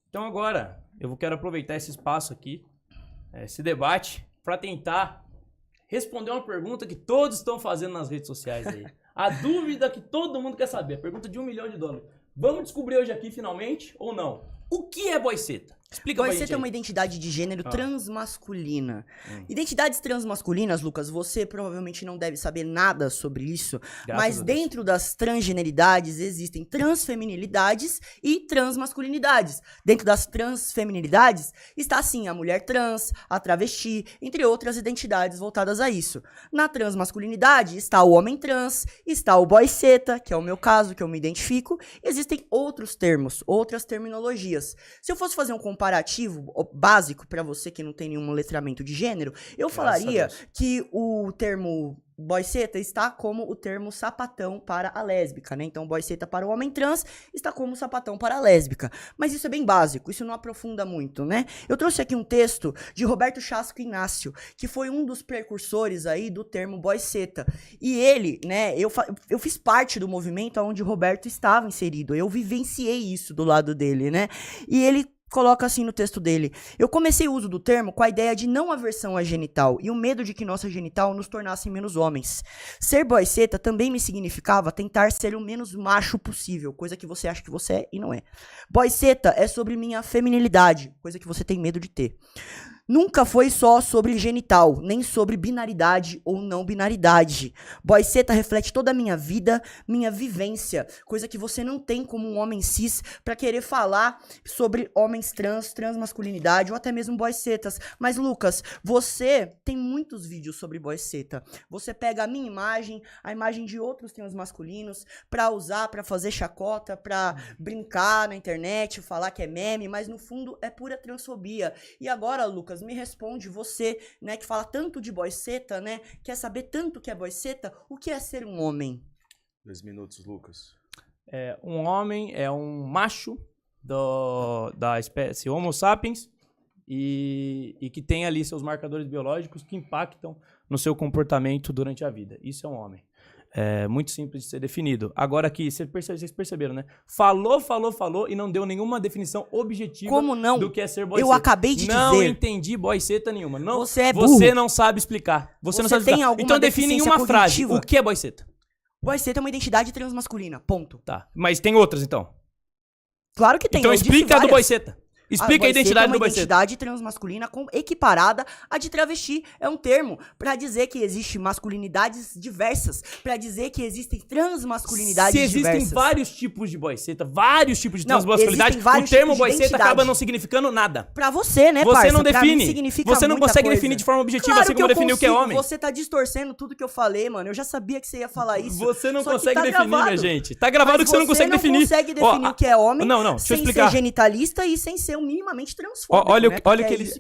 Então agora, eu quero aproveitar esse espaço aqui, esse debate, para tentar responder uma pergunta que todos estão fazendo nas redes sociais aí. A dúvida que todo mundo quer saber, a pergunta de $1 milhão. Vamos descobrir hoje aqui, finalmente, ou não? O que é boiceta? Explica pra gente. Boiceta é uma identidade de gênero transmasculina. Identidades transmasculinas, Lucas, você provavelmente não deve saber nada sobre isso, mas dentro das transgeneridades existem transfeminilidades e transmasculinidades. Dentro das transfeminilidades está, sim, a mulher trans, a travesti, entre outras identidades voltadas a isso. Na transmasculinidade está o homem trans, está o boiceta, que é o meu caso, que eu me identifico. Existem outros termos, outras terminologias. Se eu fosse fazer um comparativo básico para você que não tem nenhum letramento de gênero, eu falaria que o termo boiceta está como o termo sapatão para a lésbica, né? Então, boiceta para o homem trans está como sapatão para a lésbica. Mas isso é bem básico, isso não aprofunda muito, né? Eu trouxe aqui um texto de Roberto Chasco Inácio, que foi um dos precursores aí do termo boiceta. E ele, né, eu fiz parte do movimento onde o Roberto estava inserido, eu vivenciei isso do lado dele, né? E ele coloca assim no texto dele: eu comecei o uso do termo com a ideia de não aversão à genital e o medo de que nossa genital nos tornasse menos homens. Ser boiceta também me significava tentar ser o menos macho possível, coisa que você acha que você é e não é. Boiceta é sobre minha feminilidade, coisa que você tem medo de ter. Nunca foi só sobre genital, nem sobre binaridade ou não binaridade. Boiceta reflete toda a minha vida, minha vivência, coisa que você não tem como um homem cis pra querer falar sobre homens trans, transmasculinidade ou até mesmo boicetas. Mas, Lucas, você tem muitos vídeos sobre boiceta. Você pega a minha imagem, a imagem de outros transmasculinos pra usar, pra fazer chacota, pra brincar na internet, falar que é meme, mas no fundo é pura transfobia. E agora, Lucas, me responde, você, né, que fala tanto de boiceta, né, quer saber tanto que é boiceta, o que é ser um homem? 2 minutos, Lucas. Um homem é um macho da espécie Homo sapiens e que tem ali seus marcadores biológicos que impactam no seu comportamento durante a vida. Isso é um homem. É muito simples de ser definido. Agora aqui, vocês perceberam, né? Falou e não deu nenhuma definição objetiva do que é ser boiceta. Eu acabei de dizer. Não entendi boiceta nenhuma. Não, você é burro. Você não sabe explicar. Você não sabe tem explicar. Então define em uma frase o que é boiceta. Boiceta é uma identidade transmasculina, ponto. Tá, mas tem outras então? Claro que tem. Então explica a do boiceta. Explica a identidade do boiceta. É uma identidade transmasculina equiparada à de travesti. É um termo pra dizer que existem masculinidades diversas, pra dizer que existem transmasculinidades diversas. Se existem vários tipos de boiceta, vários tipos de transmasculinidade, o termo boiceta acaba não significando nada. Pra você, né, parça? Você não define. Significa você não consegue definir de forma objetiva, claro assim como definiu o que é homem. Você tá distorcendo tudo que eu falei, mano. Eu já sabia que você ia falar isso. Você não consegue definir, minha gente. Tá gravado que você não consegue definir. Você não consegue definir o que é homem deixa eu explicar. Ser genitalista e sem ser minimamente transfóbico. Olha, né? olha o que ele...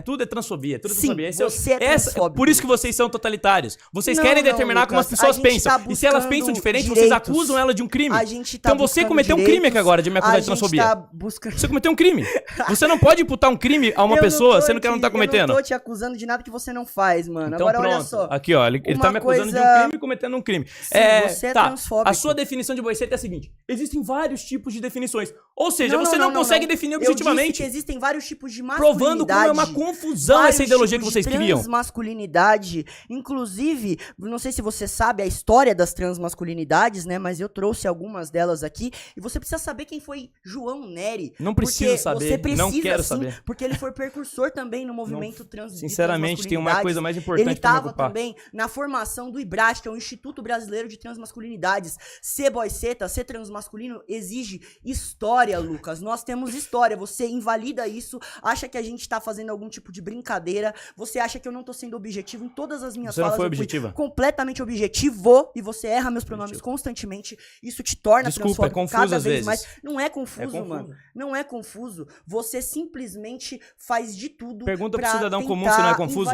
Tudo é transfobia, tudo é Sim, transfobia. você é transfóbico. Por isso que vocês são totalitários. Vocês querem determinar como as pessoas pensam. E se elas pensam diferente, vocês acusam ela de um crime. Então você cometeu um crime aqui agora de me acusar de transfobia. Você cometeu um crime. Você não pode imputar um crime a uma pessoa sendo que ela não tá cometendo. Eu não tô te acusando de nada que você não faz, mano. Então agora pronto. olha só. Aqui, ó. Ele tá me acusando de um crime cometendo um crime. Sim, você é transfóbico. A sua definição de boiceta é a seguinte. Existem vários tipos de definições. Ou seja, você não consegue definir objetivamente. Eu disse que existem vários tipos de masculinidade. Provando como é uma confusão essa ideologia que vocês criam. Transmasculinidade. Inclusive, não sei se você sabe a história das transmasculinidades, né? Mas eu trouxe algumas delas aqui. E você precisa saber quem foi João Nery. Não preciso saber. Você precisa, não quero saber. Porque ele foi precursor também no movimento Sinceramente, tem uma coisa mais importante ele estava também na formação do IBRAT, que é o Instituto Brasileiro de Transmasculinidades. Ser boiceta, ser transmasculino, exige história, Lucas. Nós temos história. Você invalida isso, acha que a gente tá fazendo algum tipo de brincadeira, você acha que eu não tô sendo objetivo em todas as minhas falas. Você não foi objetiva. Completamente objetivo, e você erra meus pronomes constantemente, isso te torna transfóbico cada vez mais. Não é confuso, mano. Não é confuso. Você simplesmente faz de tudo Pergunta pro cidadão comum se não é confuso.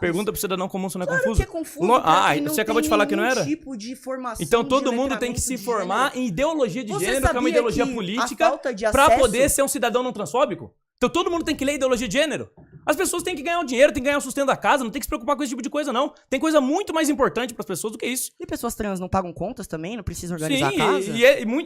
Pergunta pro cidadão comum se não é confuso. Que é confuso. Você acabou de falar que não era? Tipo de formação, então todo mundo tem que se formar em ideologia de gênero, que é uma ideologia política, pra poder ser um cidadão não transfóbico? Então todo mundo tem que ler ideologia de gênero? As pessoas têm que ganhar o dinheiro, têm que ganhar o sustento da casa, não tem que se preocupar com esse tipo de coisa, não. Tem coisa muito mais importante pras pessoas do que isso. E pessoas trans não pagam contas também? Não precisam organizar a casa?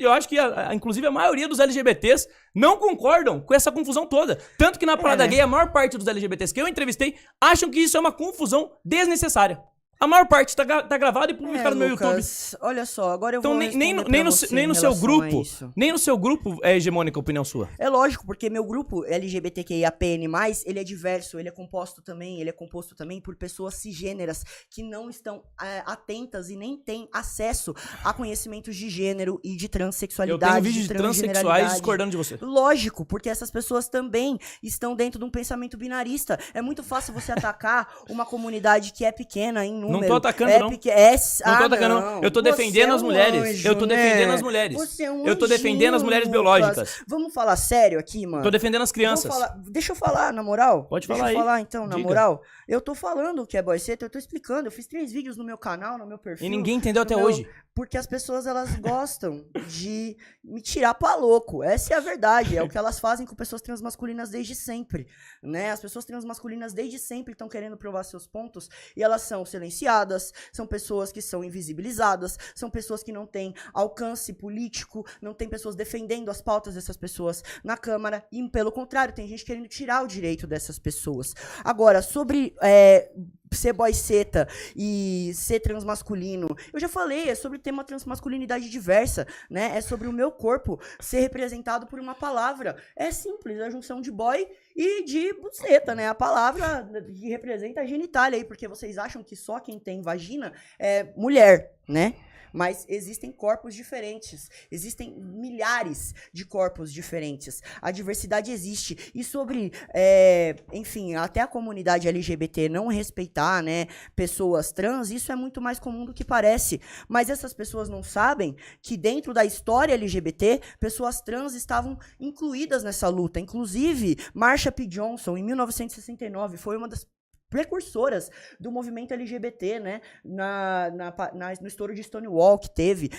Eu acho que, inclusive, a maioria dos LGBTs não concordam com essa confusão toda. Tanto que na parada gay, a maior parte dos LGBTs que eu entrevistei acham que isso é uma confusão desnecessária. A maior parte tá gravado e publicado no meu YouTube. Olha só, agora eu então, vou nem no seu grupo, nem no seu grupo é hegemônica a opinião sua. É lógico, porque meu grupo LGBTQIAPN+, ele é diverso, ele é composto também por pessoas cisgêneras que não estão atentas e nem têm acesso a conhecimentos de gênero e de transexualidade. Eu tenho vídeos de transexuais discordando de você. Lógico, porque essas pessoas também estão dentro de um pensamento binarista. É muito fácil você atacar uma comunidade que é pequena em número. Não tô atacando, não. Não tô atacando, não. Eu tô defendendo as mulheres. Eu tô defendendo as mulheres. Você é um eu tô defendendo as mulheres biológicas. Vamos falar sério aqui, mano? Tô defendendo as crianças. Deixa eu falar, na moral. Pode falar aí. Deixa eu falar, então, na moral. Eu tô falando o que é boyceta, eu tô explicando. Eu fiz 3 vídeos no meu canal, no meu perfil. E ninguém entendeu até hoje. Porque as pessoas, elas gostam de me tirar pra louco. Essa é a verdade. É o que elas fazem com pessoas transmasculinas desde sempre, né? As pessoas transmasculinas desde sempre estão querendo provar seus pontos e elas são silenciadas, são pessoas que são invisibilizadas, são pessoas que não têm alcance político, não tem pessoas defendendo as pautas dessas pessoas na Câmara e, pelo contrário, tem gente querendo tirar o direito dessas pessoas. Agora, sobre ser boyceta e ser transmasculino, eu já falei, é sobre ter uma transmasculinidade diversa, né? É sobre o meu corpo ser representado por uma palavra. É simples, a junção de boy e de buceta, né? A palavra que representa a genitália aí, porque vocês acham que só quem tem vagina é mulher, né? Mas existem corpos diferentes, existem milhares de corpos diferentes, a diversidade existe, e sobre, enfim, até a comunidade LGBT não respeitar, né, pessoas trans, isso é muito mais comum do que parece, mas essas pessoas não sabem que dentro da história LGBT, pessoas trans estavam incluídas nessa luta, inclusive Marsha P. Johnson, em 1969, foi uma das precursoras do movimento LGBT, né, no estouro de Stonewall que teve,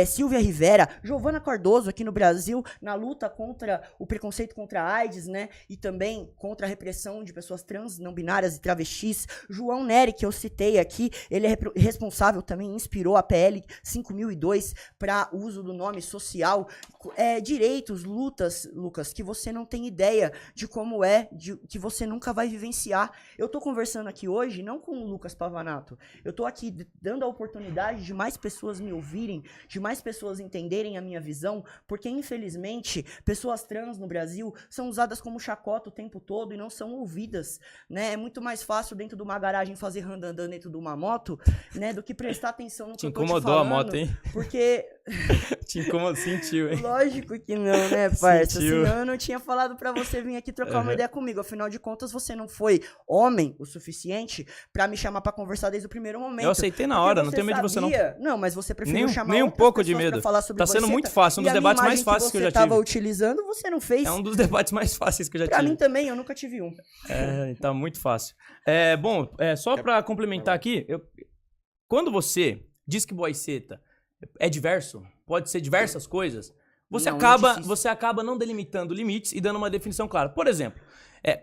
Silvia Rivera, Giovana Cardoso aqui no Brasil, na luta contra o preconceito contra a AIDS, né, e também contra a repressão de pessoas trans, não binárias e travestis, João Nery, que eu citei aqui, ele é responsável, também inspirou a PL 5002 para uso do nome social, direitos, lutas, Lucas, que você não tem ideia de como que você nunca vai vivenciar. Eu tô conversando aqui hoje, não com o Lucas Pavanato, eu tô aqui dando a oportunidade de mais pessoas me ouvirem, de mais pessoas entenderem a minha visão, porque infelizmente, pessoas trans no Brasil são usadas como chacota o tempo todo e não são ouvidas, né? É muito mais fácil dentro de uma garagem fazer randandã dentro de uma moto, né, do que prestar atenção no que eu tô te falando. Te incomodou a moto, hein? Porque... Te incomodou, sentiu, hein? Lógico que não, né, parça? Senão eu não tinha falado pra você vir aqui trocar uma ideia comigo. Afinal de contas, você não foi homem o suficiente pra me chamar pra conversar desde o primeiro momento. Eu aceitei na hora, não tenho medo de você não. Não, mas você preferiu chamar nem um pouco de medo. Pra falar sobre tá sendo muito fácil, um dos debates mais fáceis que eu já tive. Você tava utilizando, você não fez. É um dos debates mais fáceis que eu já tive. Pra mim também, eu nunca tive um. Tá muito fácil. Bom, só pra complementar aqui, quando você diz que boyceta é diverso, pode ser diversas coisas, você acaba não delimitando limites e dando uma definição clara. Por exemplo,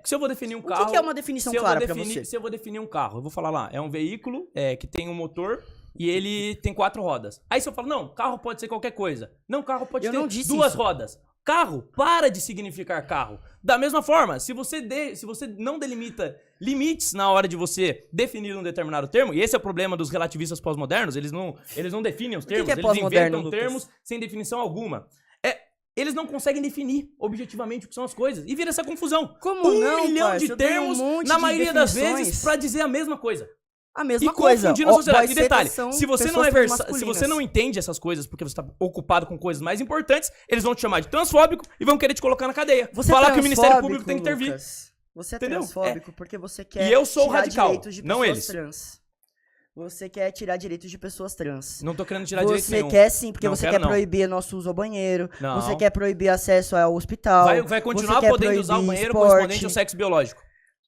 se eu vou definir um carro... O que é uma definição clara pra você? Se eu vou definir um carro, eu vou falar lá, é um veículo que tem um motor e ele tem 4 rodas. Aí se eu falo, não, carro pode ser qualquer coisa. Não, carro pode ter 2 rodas. Carro, para de significar carro. Da mesma forma, se você não delimita limites na hora de você definir um determinado termo, e esse é o problema dos relativistas pós-modernos, eles não definem os termos, eles inventam termos sem definição alguma. Eles não conseguem definir objetivamente o que são as coisas. E vira essa confusão. Como não, 1 milhão de termos, na maioria das vezes, pra dizer a mesma coisa. A mesma coisa. Confundindo a sociedade. E detalhe, se você não entende essas coisas porque você tá ocupado com coisas mais importantes, eles vão te chamar de transfóbico e vão querer te colocar na cadeia. Falar que o Ministério Público tem que intervir. Lucas, você é transfóbico porque você quer e eu sou tirar radical, direitos de não pessoas eles. Trans. Você quer tirar direitos de pessoas trans. Não tô querendo tirar direito nenhum. Você quer sim, porque você quer proibir nosso uso ao banheiro. Não. Você quer proibir acesso ao hospital. Vai continuar podendo usar o banheiro correspondente ao sexo biológico.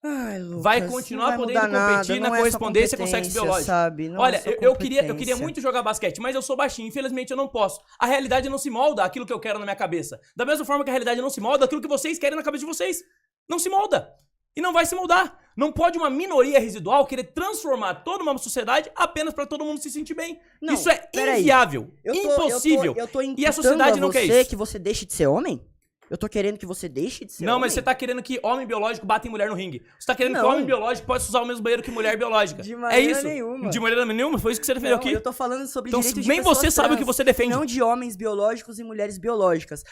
Ai, Lucas, vai continuar podendo competir na correspondência com o sexo biológico. Sabe? Não Olha, eu queria muito jogar basquete, mas eu sou baixinho, infelizmente eu não posso. A realidade não se molda àquilo que eu quero na minha cabeça. Da mesma forma que a realidade não se molda àquilo que vocês querem na cabeça de vocês. Não se molda. E não vai se moldar. Não pode uma minoria residual querer transformar toda uma sociedade apenas pra todo mundo se sentir bem. Não, isso é inviável, impossível. Eu tô e a sociedade não quer isso. Que você deixe de ser homem? Eu tô querendo que você deixe de ser homem? Não, mas você tá querendo que homem biológico bata em mulher no ringue. Você tá querendo que Não. homem biológico possa usar o mesmo banheiro que mulher biológica. De maneira é isso. nenhuma. De maneira nenhuma? Foi isso que você defendeu aqui? Eu tô falando sobre Então, direito de nem pessoas você sabe o que trans, você defende. não de homens biológicos e mulheres biológicas.